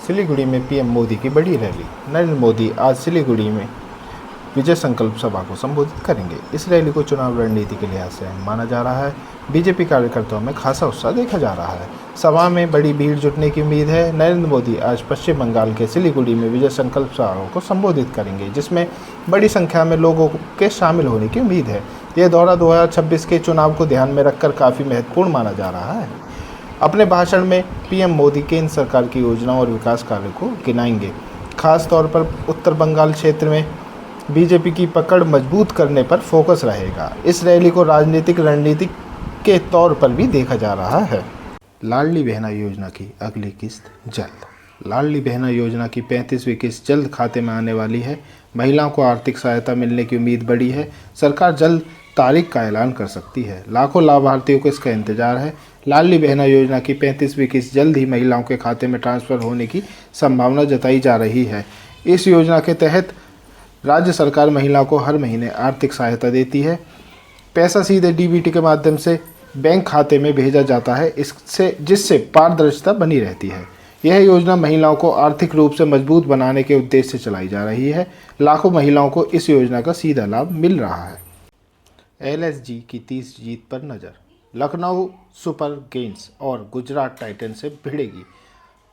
सिलीगुड़ी में पीएम मोदी की बड़ी रैली। नरेंद्र मोदी आज सिलीगुड़ी में विजय संकल्प सभा को संबोधित करेंगे। इस रैली को चुनाव रणनीति के लिहाज से अहम माना जा रहा है। बीजेपी कार्यकर्ताओं में खासा उत्साह देखा जा रहा है। सभा में बड़ी भीड़ जुटने की उम्मीद है। नरेंद्र मोदी आज पश्चिम बंगाल के सिलीगुड़ी में विजय संकल्प सभा को संबोधित करेंगे, जिसमें बड़ी संख्या में लोगों के शामिल होने की उम्मीद है। यह दौरा 2026 के चुनाव को ध्यान में रखकर काफ़ी महत्वपूर्ण माना जा रहा है। अपने भाषण में पीएम मोदी केंद्र सरकार की योजनाओं और विकास कार्यों को गिनाएंगे। खास तौर पर उत्तर बंगाल क्षेत्र में बीजेपी की पकड़ मजबूत करने पर फोकस रहेगा। इस रैली को राजनीतिक रणनीति के तौर पर भी देखा जा रहा है। लाडली बहना योजना की अगली किस्त जल्द। लाडली बहना योजना की 35वीं किस्त जल्द खाते में आने वाली है। महिलाओं को आर्थिक सहायता मिलने की उम्मीद बढ़ी है। सरकार जल्द तारीख का ऐलान कर सकती है। लाखों लाभार्थियों को इसका इंतजार है। लाडली बहना योजना की 35वीं किस्त जल्द ही महिलाओं के खाते में ट्रांसफ़र होने की संभावना जताई जा रही है। इस योजना के तहत राज्य सरकार महिलाओं को हर महीने आर्थिक सहायता देती है। पैसा सीधे डीबीटी के माध्यम से बैंक खाते में भेजा जाता है, जिससे पारदर्शिता बनी रहती है। यह योजना महिलाओं को आर्थिक रूप से मजबूत बनाने के उद्देश्य से चलाई जा रही है। लाखों महिलाओं को इस योजना का सीधा लाभ मिल रहा है। एलएसजी की 30 जीत पर नज़र। लखनऊ सुपर किंग्स और गुजरात टाइटंस से भिड़ेगी।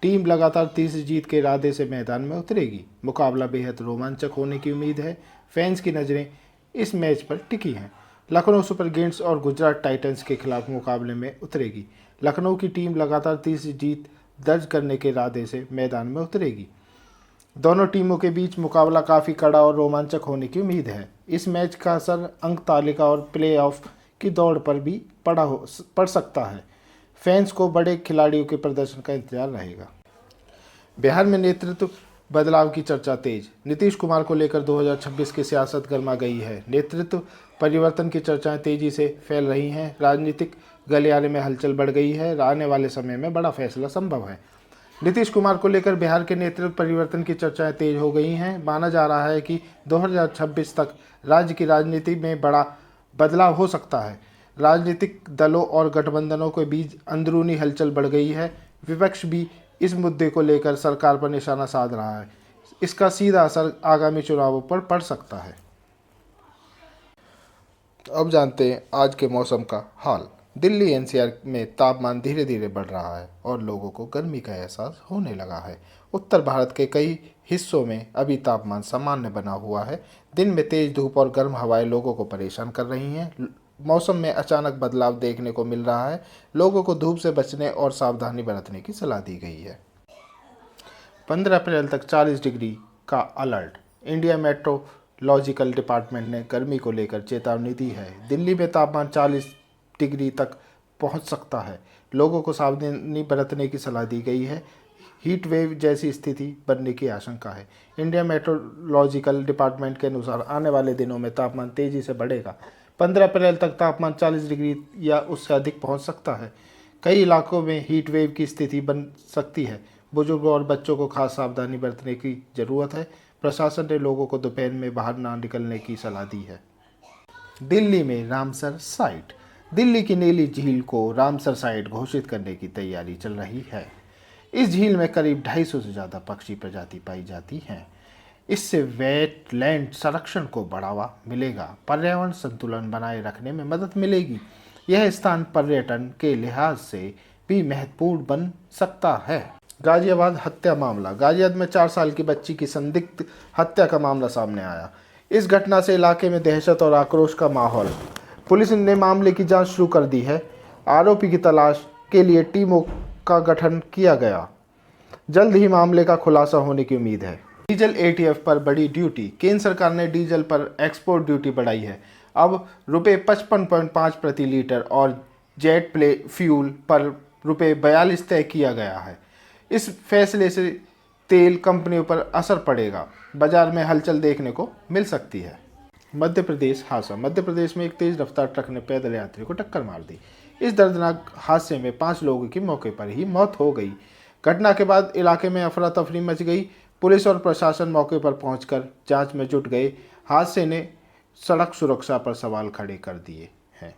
टीम लगातार 30 जीत के इरादे से मैदान में उतरेगी। मुकाबला बेहद रोमांचक होने की उम्मीद है। फैंस की नज़रें इस मैच पर टिकी हैं। लखनऊ सुपर किंग्स और गुजरात टाइटंस के खिलाफ मुकाबले में उतरेगी। लखनऊ की टीम लगातार 30 जीत दर्ज करने के इरादे से मैदान में उतरेगी। दोनों टीमों के बीच मुकाबला काफ़ी कड़ा और रोमांचक होने की उम्मीद है। इस मैच का असर अंक तालिका और प्लेऑफ की दौड़ पर भी पड़ सकता है। फैंस को बड़े खिलाड़ियों के प्रदर्शन का इंतजार रहेगा। बिहार में नेतृत्व बदलाव की चर्चा तेज। नीतीश कुमार को लेकर 2026 की सियासत गर्मा गई है। नेतृत्व परिवर्तन की चर्चाएं तेजी से फैल रही हैं। राजनीतिक गलियारे में हलचल बढ़ गई है। आने वाले समय में बड़ा फैसला संभव है। नीतीश कुमार को लेकर बिहार के नेतृत्व परिवर्तन की चर्चाएं तेज हो गई हैं। माना जा रहा है कि 2026 तक राज्य की राजनीति में बड़ा बदलाव हो सकता है। राजनीतिक दलों और गठबंधनों के बीच अंदरूनी हलचल बढ़ गई है। विपक्ष भी इस मुद्दे को लेकर सरकार पर निशाना साध रहा है। इसका सीधा असर आगामी चुनावों पर पड़ सकता है। अब जानते हैं आज के मौसम का हाल। दिल्ली एनसीआर में तापमान धीरे धीरे बढ़ रहा है और लोगों को गर्मी का एहसास होने लगा है। उत्तर भारत के कई हिस्सों में अभी तापमान सामान्य बना हुआ है। दिन में तेज धूप और गर्म हवाएं लोगों को परेशान कर रही हैं। मौसम में अचानक बदलाव देखने को मिल रहा है। लोगों को धूप से बचने और सावधानी बरतने की सलाह दी गई है। 15 अप्रैल तक 40 डिग्री का अलर्ट। इंडिया मेट्रोलॉजिकल डिपार्टमेंट ने गर्मी को लेकर चेतावनी दी है। दिल्ली में तापमान 40 डिग्री तक पहुंच सकता है। लोगों को सावधानी बरतने की सलाह दी गई है। हीट वेव जैसी स्थिति बनने की आशंका है। इंडिया मेट्रोलॉजिकल डिपार्टमेंट के अनुसार आने वाले दिनों में तापमान तेज़ी से बढ़ेगा। 15 अप्रैल तक तापमान 40 डिग्री या उससे अधिक पहुंच सकता है। कई इलाकों में हीट वेव की स्थिति बन सकती है। बुजुर्गों और बच्चों को खास सावधानी बरतने की ज़रूरत है। प्रशासन ने लोगों को दोपहर में बाहर ना निकलने की सलाह दी है। दिल्ली में रामसर साइट। दिल्ली की नीली झील को रामसर साइट घोषित करने की तैयारी चल रही है। इस झील में करीब 250 से ज़्यादा पक्षी प्रजाति पाई जाती हैं। इससे वेटलैंड संरक्षण को बढ़ावा मिलेगा। पर्यावरण संतुलन बनाए रखने में मदद मिलेगी। यह स्थान पर्यटन के लिहाज से भी महत्वपूर्ण बन सकता है। गाजियाबाद हत्या मामला। गाजियाबाद में 4 साल की बच्ची की संदिग्ध हत्या का मामला सामने आया। इस घटना से इलाके में दहशत और आक्रोश का माहौल। पुलिस ने मामले की जांच शुरू कर दी है। आरोपी की तलाश के लिए टीमों का गठन किया गया। जल्द ही मामले का खुलासा होने की उम्मीद है। डीजल एटीएफ पर बड़ी ड्यूटी। केंद्र सरकार ने डीजल पर एक्सपोर्ट ड्यूटी बढ़ाई है। अब ₹55.5 प्रति लीटर और जेट प्ले फ्यूल पर ₹42 तय किया गया है। इस फैसले से तेल कंपनियों पर असर पड़ेगा। बाजार में हलचल देखने को मिल सकती है। मध्य प्रदेश हादसा। मध्य प्रदेश में एक तेज रफ्तार ट्रक ने पैदल यात्री को टक्कर मार दी। इस दर्दनाक हादसे में 5 लोगों की मौके पर ही मौत हो गई। घटना के बाद इलाके में अफरा तफरी मच गई। पुलिस और प्रशासन मौके पर पहुंचकर जांच में जुट गए। हादसे ने सड़क सुरक्षा पर सवाल खड़े कर दिए हैं।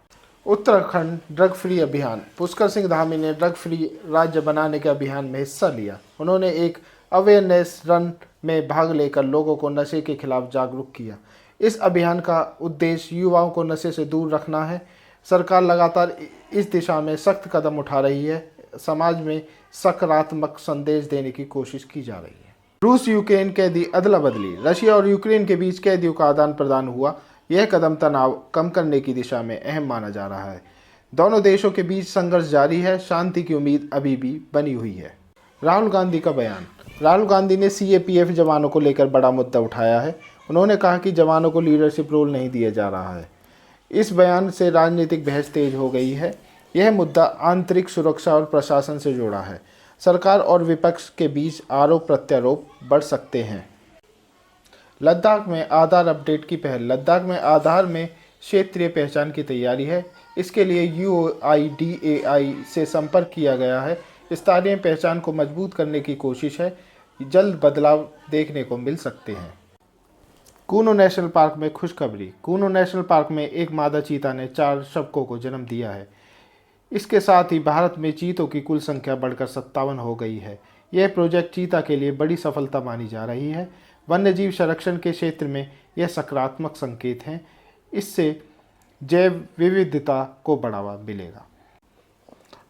उत्तराखंड ड्रग फ्री अभियान। पुष्कर सिंह धामी ने ड्रग फ्री राज्य बनाने के अभियान में हिस्सा लिया। उन्होंने एक अवेयरनेस रन में भाग लेकर लोगों को नशे के खिलाफ जागरूक किया। इस अभियान का उद्देश्य युवाओं को नशे से दूर रखना है। सरकार लगातार इस दिशा में सख्त कदम उठा रही है। समाज में सकारात्मक संदेश देने की कोशिश की जा रही है। रूस यूक्रेन कैदी अदला बदली। रशिया और यूक्रेन के बीच कैदियों का आदान प्रदान हुआ। यह कदम तनाव कम करने की दिशा में अहम माना जा रहा है। दोनों देशों के बीच संघर्ष जारी है। शांति की उम्मीद अभी भी बनी हुई है। राहुल गांधी का बयान। राहुल गांधी ने सीएपीएफ जवानों को लेकर बड़ा मुद्दा उठाया है। उन्होंने कहा कि जवानों को लीडरशिप रोल नहीं दिया जा रहा है। इस बयान से राजनीतिक बहस तेज हो गई है। यह मुद्दा आंतरिक सुरक्षा और प्रशासन से जुड़ा है। सरकार और विपक्ष के बीच आरोप प्रत्यारोप बढ़ सकते हैं। लद्दाख में आधार अपडेट की पहल। लद्दाख में आधार में क्षेत्रीय पहचान की तैयारी है। इसके लिए UIDAI से संपर्क किया गया है। स्थानीय पहचान को मजबूत करने की कोशिश है। जल्द बदलाव देखने को मिल सकते हैं। कूनो नेशनल पार्क में खुशखबरी। कूनो नेशनल पार्क में एक मादा चीता ने 4 शावकों को जन्म दिया है। इसके साथ ही भारत में चीतों की कुल संख्या बढ़कर 57 हो गई है। यह प्रोजेक्ट चीता के लिए बड़ी सफलता मानी जा रही है। वन्यजीव संरक्षण के क्षेत्र में यह सकारात्मक संकेत हैं। इससे जैव विविधता को बढ़ावा मिलेगा।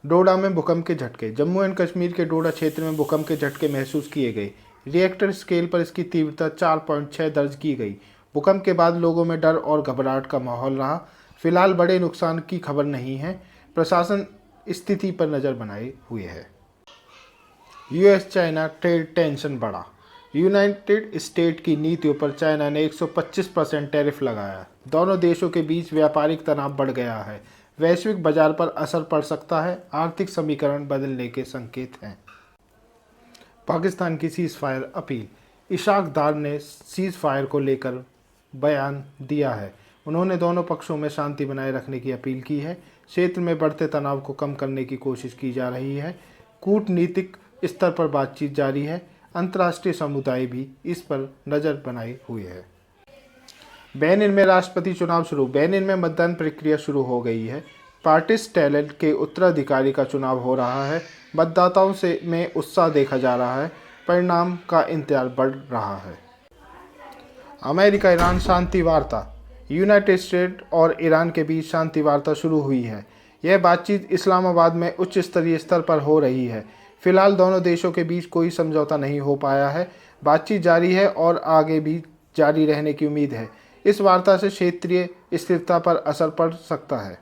डोडा में भूकंप के झटके। जम्मू एंड कश्मीर के डोडा क्षेत्र में भूकंप के झटके महसूस किए गए। रिएक्टर स्केल पर इसकी तीव्रता 4.6 दर्ज की गई। भूकंप के बाद लोगों में डर और घबराहट का माहौल रहा। फिलहाल बड़े नुकसान की खबर नहीं है। प्रशासन स्थिति पर नज़र बनाए हुए है। यूएस चाइना ट्रेड टेंशन बढ़ा। यूनाइटेड स्टेट की नीतियों पर चाइना ने 125% टैरिफ लगाया। दोनों देशों के बीच व्यापारिक तनाव बढ़ गया है। वैश्विक बाजार पर असर पड़ सकता है। आर्थिक समीकरण बदलने के संकेत हैं। पाकिस्तान की सीज फायर अपील। इशाक दार ने सीज फायर को लेकर बयान दिया है। उन्होंने दोनों पक्षों में शांति बनाए रखने की अपील की है। क्षेत्र में बढ़ते तनाव को कम करने की कोशिश की जा रही है। कूटनीतिक स्तर पर बातचीत जारी है। अंतर्राष्ट्रीय समुदाय भी इस पर नज़र बनाए हुए है। बेनिन में राष्ट्रपति चुनाव शुरू। बेनिन में मतदान प्रक्रिया शुरू हो गई है। पार्टिस टैलेंट के उत्तराधिकारी का चुनाव हो रहा है। मतदाताओं में उत्साह देखा जा रहा है। परिणाम का इंतजार बढ़ रहा है। अमेरिका ईरान शांति वार्ता। यूनाइटेड स्टेट और ईरान के बीच शांति वार्ता शुरू हुई है। यह बातचीत इस्लामाबाद में उच्च स्तरीय स्तर पर हो रही है। फिलहाल दोनों देशों के बीच कोई समझौता नहीं हो पाया है। बातचीत जारी है और आगे भी जारी रहने की उम्मीद है। इस वार्ता से क्षेत्रीय स्थिरता पर असर पड़ सकता है।